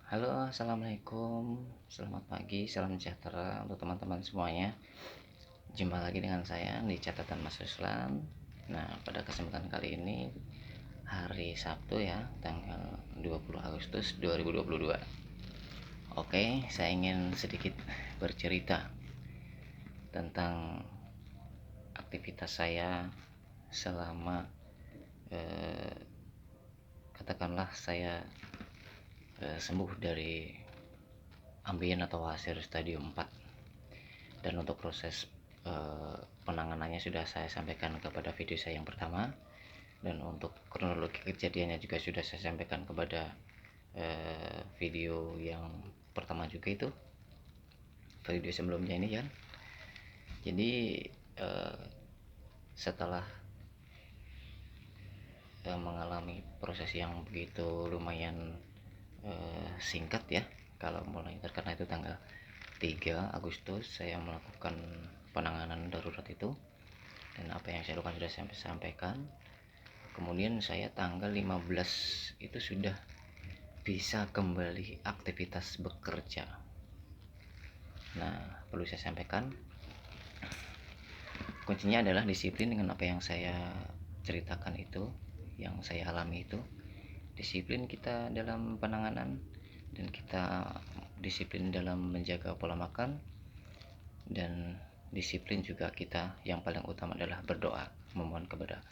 Halo, assalamualaikum, selamat pagi, salam sejahtera untuk teman-teman semuanya. Jumpa lagi dengan saya di catatan Mas Ruslan. Nah, pada kesempatan kali ini hari Sabtu ya, tanggal 20 Agustus 2022. Oke, saya ingin sedikit bercerita tentang aktivitas saya selama katakanlah saya sembuh dari ambien atau hasil stadium 4. Dan untuk proses penanganannya sudah saya sampaikan kepada video saya yang pertama, dan untuk kronologi kejadiannya juga sudah saya sampaikan kepada video yang pertama juga, itu video sebelumnya ini kan. Jadi setelah mengalami proses yang begitu lumayan singkat ya, kalau mulai terkena itu tanggal 3 Agustus saya melakukan penanganan darurat itu, dan apa yang saya lakukan sudah saya sampaikan. Kemudian saya tanggal 15 itu sudah bisa kembali aktivitas bekerja. Nah, perlu saya sampaikan, kuncinya adalah disiplin dengan apa yang saya ceritakan itu, yang saya alami itu. Disiplin kita dalam penanganan, dan kita disiplin dalam menjaga pola makan, dan disiplin juga kita yang paling utama adalah berdoa, memohon kepada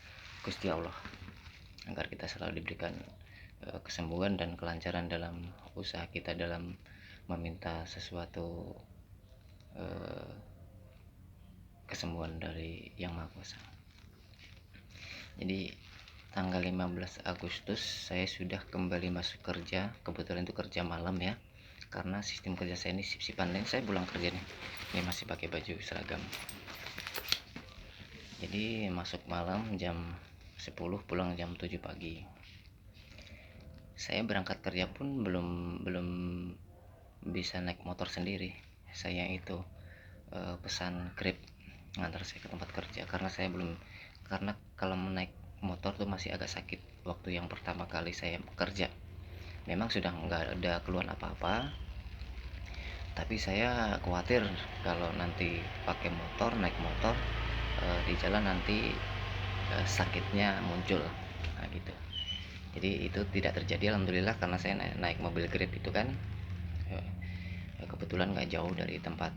Gusti Allah agar kita selalu diberikan kesembuhan dan kelancaran dalam usaha kita dalam meminta sesuatu kesembuhan dari Yang Maha Kuasa. Jadi tanggal 15 Agustus saya sudah kembali masuk kerja. Kebetulan itu kerja malam ya, karena sistem kerja saya ini sip-sipan. Saya pulang kerja nih, ini masih pakai baju seragam. Jadi masuk malam jam 10, pulang jam 7 pagi. Saya berangkat kerja pun belum bisa naik motor sendiri. Saya itu pesan Grab ngantar saya ke tempat kerja, karena kalau naik motor tuh masih agak sakit. Waktu yang pertama kali saya bekerja memang sudah nggak ada keluhan apa-apa, tapi saya khawatir kalau nanti pakai motor, naik motor di jalan nanti sakitnya muncul. Nah gitu. Jadi itu tidak terjadi alhamdulillah, karena saya naik mobil Grab itu kan kebetulan nggak jauh dari tempat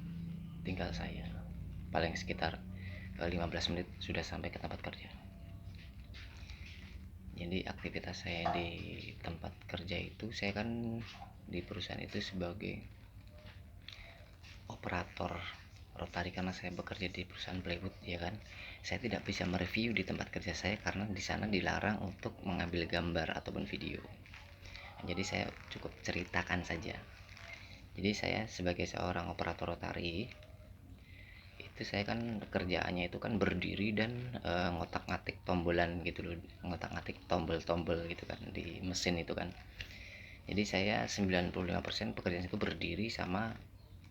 tinggal saya, paling sekitar 15 menit sudah sampai ke tempat kerja. Jadi aktivitas saya di tempat kerja itu, saya kan di perusahaan itu sebagai operator rotari, karena saya bekerja di perusahaan plywood ya kan. Saya tidak bisa mereview di tempat kerja saya karena di sana dilarang untuk mengambil gambar ataupun video. Jadi saya cukup ceritakan saja. Jadi saya sebagai seorang operator rotari itu, saya kan kerjaannya itu kan berdiri dan ngotak-ngatik tombolan gitu loh, ngotak-ngatik tombol-tombol gitu kan di mesin itu kan. Jadi saya 95% pekerjaan itu berdiri sama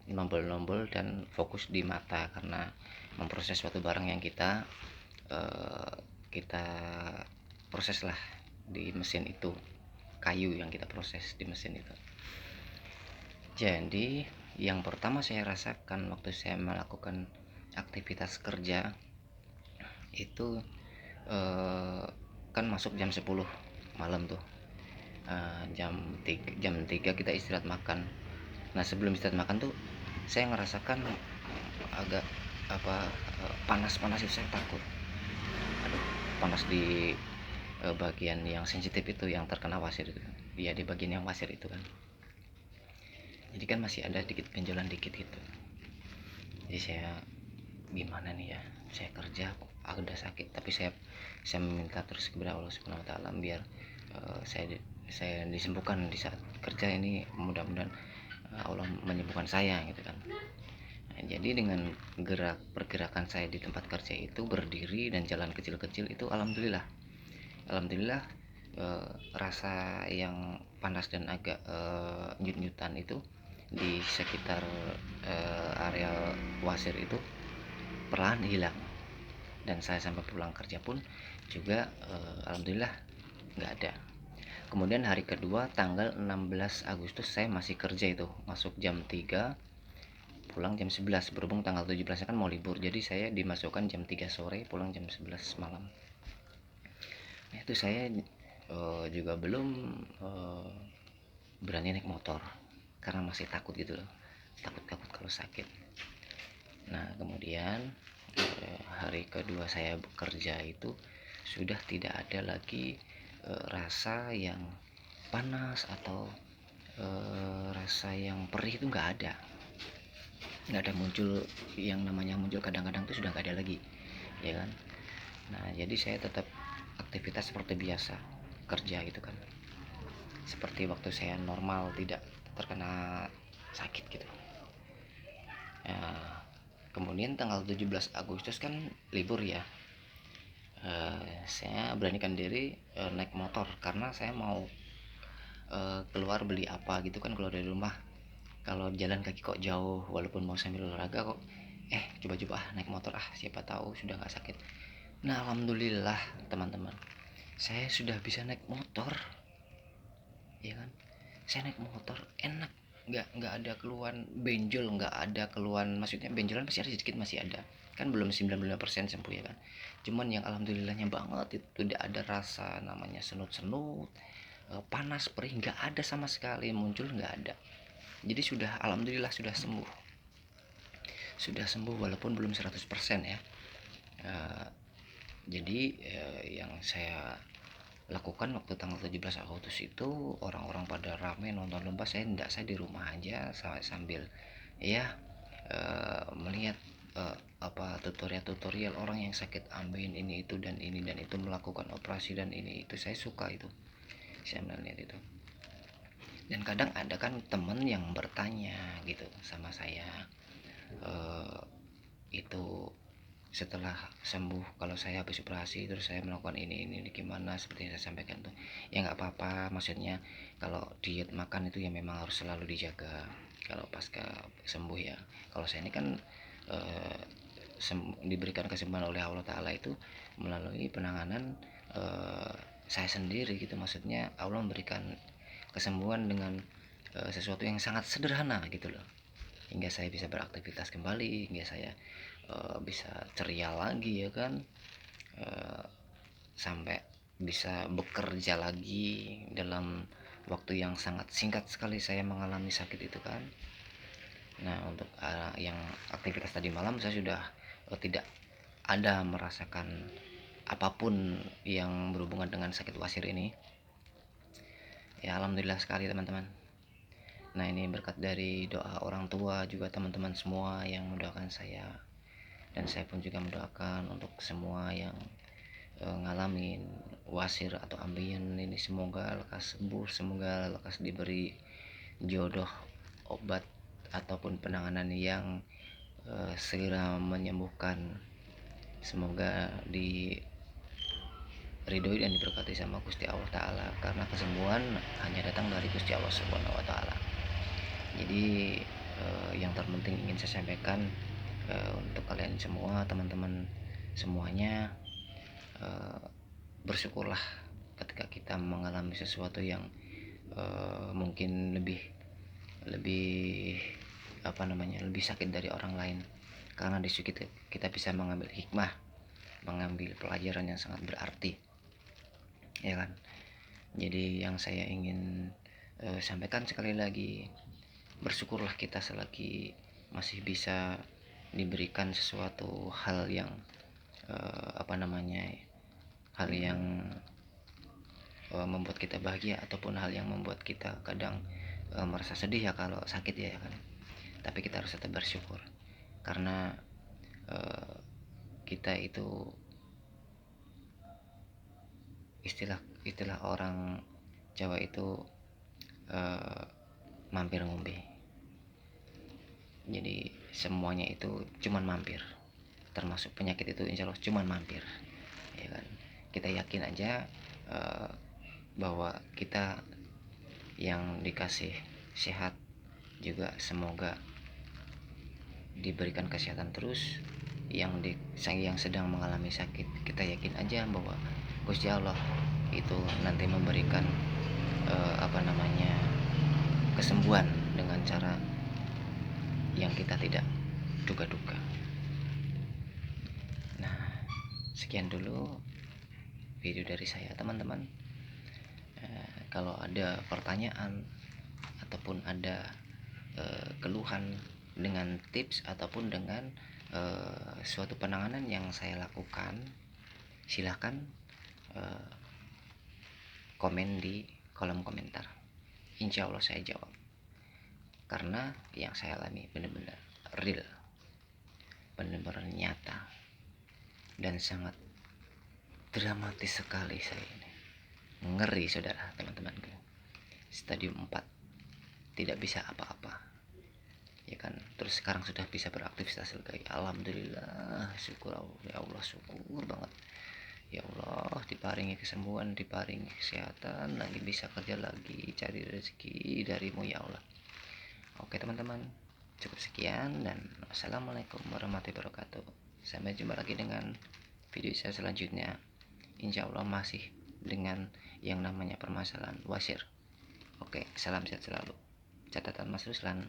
nombol-nombol dan fokus di mata, karena memproses suatu barang yang kita proses lah di mesin itu, kayu yang kita proses di mesin itu. Jadi yang pertama saya rasakan waktu saya melakukan aktivitas kerja itu kan masuk jam 10 malam tuh. Jam 3 kita istirahat makan. Nah, sebelum istirahat makan tuh saya ngerasakan agak panas-panas itu. Saya takut, aduh, panas di bagian yang sensitif itu, yang terkena wasir itu ya, di bagian yang wasir itu kan. Jadi kan masih ada dikit benjolan dikit gitu. Jadi saya gimana nih ya, saya kerja udah sakit, tapi saya meminta terus kepada Allah Subhanahu Wa Taala biar saya disembuhkan di saat kerja ini. Mudah-mudahan Allah menyembuhkan saya gitu kan. Nah, jadi dengan pergerakan saya di tempat kerja itu, berdiri dan jalan kecil-kecil itu, alhamdulillah rasa yang panas dan agak nyut-nyutan itu di sekitar area wasir itu perlahan hilang. Dan saya sampai pulang kerja pun juga alhamdulillah nggak ada. Kemudian hari kedua tanggal 16 Agustus saya masih kerja itu, masuk jam 3, pulang jam 11. Berhubung tanggal 17 kan mau libur, jadi saya dimasukkan jam 3 sore, pulang jam 11 malam. Nah, itu saya juga belum berani naik motor karena masih takut gitu loh, takut kalau sakit. Nah, kemudian hari kedua saya bekerja itu sudah tidak ada lagi rasa yang panas atau rasa yang perih, itu nggak ada muncul, yang namanya muncul kadang-kadang itu sudah nggak ada lagi, ya kan. Nah, jadi saya tetap aktivitas seperti biasa, kerja gitu kan, seperti waktu saya normal, tidak terkena sakit gitu. Kemudian tanggal 17 Agustus kan libur ya. Saya beranikan diri naik motor karena saya mau keluar beli apa gitu kan, keluar dari rumah. Kalau jalan kaki kok jauh, walaupun mau sambil olahraga kok coba-coba naik motor, siapa tahu sudah nggak sakit. Nah, alhamdulillah teman-teman, saya sudah bisa naik motor, ya kan. Saya naik motor enak, nggak ada keluhan benjol, nggak ada keluhan, maksudnya benjolan pasti ada sedikit, masih ada kan, belum 95% sembuh ya kan. Cuman yang alhamdulillahnya banget itu tidak ada rasa namanya senut-senut, panas, perih, nggak ada sama sekali, muncul nggak ada. Jadi sudah alhamdulillah sudah sembuh walaupun belum 100% ya. Jadi yang saya lakukan waktu tanggal 17 Agustus itu, orang-orang pada rame nonton lomba, saya di rumah aja sambil ya melihat tutorial orang yang sakit ambeien ini itu dan ini dan itu, melakukan operasi dan ini itu. Saya suka itu, saya melihat itu. Dan kadang ada kan temen yang bertanya gitu sama saya, itu setelah sembuh, kalau saya habis operasi terus saya melakukan ini gimana, seperti yang saya sampaikan tuh, ya nggak apa-apa, maksudnya kalau diet makan itu ya memang harus selalu dijaga kalau pasca sembuh ya. Kalau saya ini kan diberikan kesembuhan oleh Allah Ta'ala itu melalui penanganan saya sendiri gitu, maksudnya Allah memberikan kesembuhan dengan sesuatu yang sangat sederhana gitu loh, hingga saya bisa beraktivitas kembali, hingga saya bisa ceria lagi ya kan, sampai bisa bekerja lagi dalam waktu yang sangat singkat sekali saya mengalami sakit itu kan. Nah, untuk yang aktivitas tadi malam saya sudah tidak ada merasakan apapun yang berhubungan dengan sakit wasir ini ya, alhamdulillah sekali teman-teman. Nah, ini berkat dari doa orang tua juga, teman-teman semua yang mendoakan saya, dan saya pun juga mendoakan untuk semua yang ngalamin wasir atau ambeien ini, semoga lekas sembuh, semoga lekas diberi jodoh, obat ataupun penanganan yang segera menyembuhkan. Semoga diridhoi dan diberkati sama Gusti Allah Ta'ala, karena kesembuhan hanya datang dari Gusti Allah Subhanahu Wa Ta'ala. Jadi yang terpenting ingin saya sampaikan untuk kalian semua, teman-teman semuanya, bersyukurlah ketika kita mengalami sesuatu yang mungkin lebih lebih sakit dari orang lain, karena di situ kita bisa mengambil hikmah, mengambil pelajaran yang sangat berarti, ya kan. Jadi yang saya ingin sampaikan sekali lagi, bersyukurlah kita selagi masih bisa diberikan sesuatu hal yang hal yang membuat kita bahagia, ataupun hal yang membuat kita kadang merasa sedih ya kalau sakit ya kan. Tapi kita harus tetap bersyukur, karena kita itu istilah orang Jawa itu mampir ngombe. Jadi semuanya itu cuman mampir, termasuk penyakit itu insya Allah cuman mampir, ya kan. Kita yakin aja bahwa kita yang dikasih sehat juga semoga diberikan kesehatan terus. Yang sedang mengalami sakit, kita yakin aja bahwa Gusti Allah itu nanti memberikan apa namanya, kesembuhan dengan cara yang kita tidak duga-duga. Nah, sekian dulu video dari saya, teman-teman. Kalau ada pertanyaan ataupun ada keluhan dengan tips ataupun dengan suatu penanganan yang saya lakukan, silahkan komen di kolom komentar. Insya Allah saya jawab, karena yang saya alami benar-benar real, benar-benar nyata, dan sangat dramatis sekali. Saya ini ngeri, saudara, teman-temanku. Stadium 4, tidak bisa apa-apa, ya kan. Terus sekarang sudah bisa beraktivitas lagi, alhamdulillah, syukur ya Allah, syukur banget ya Allah, diparingi kesembuhan, diparingi kesehatan, lagi bisa kerja lagi, cari rezeki darimu ya Allah. Oke teman-teman, cukup sekian, dan assalamualaikum warahmatullahi wabarakatuh. Sampai jumpa lagi dengan video saya selanjutnya, insya Allah masih dengan yang namanya permasalahan wasir. Oke, salam sehat selalu. Catatan Mas Ruslan.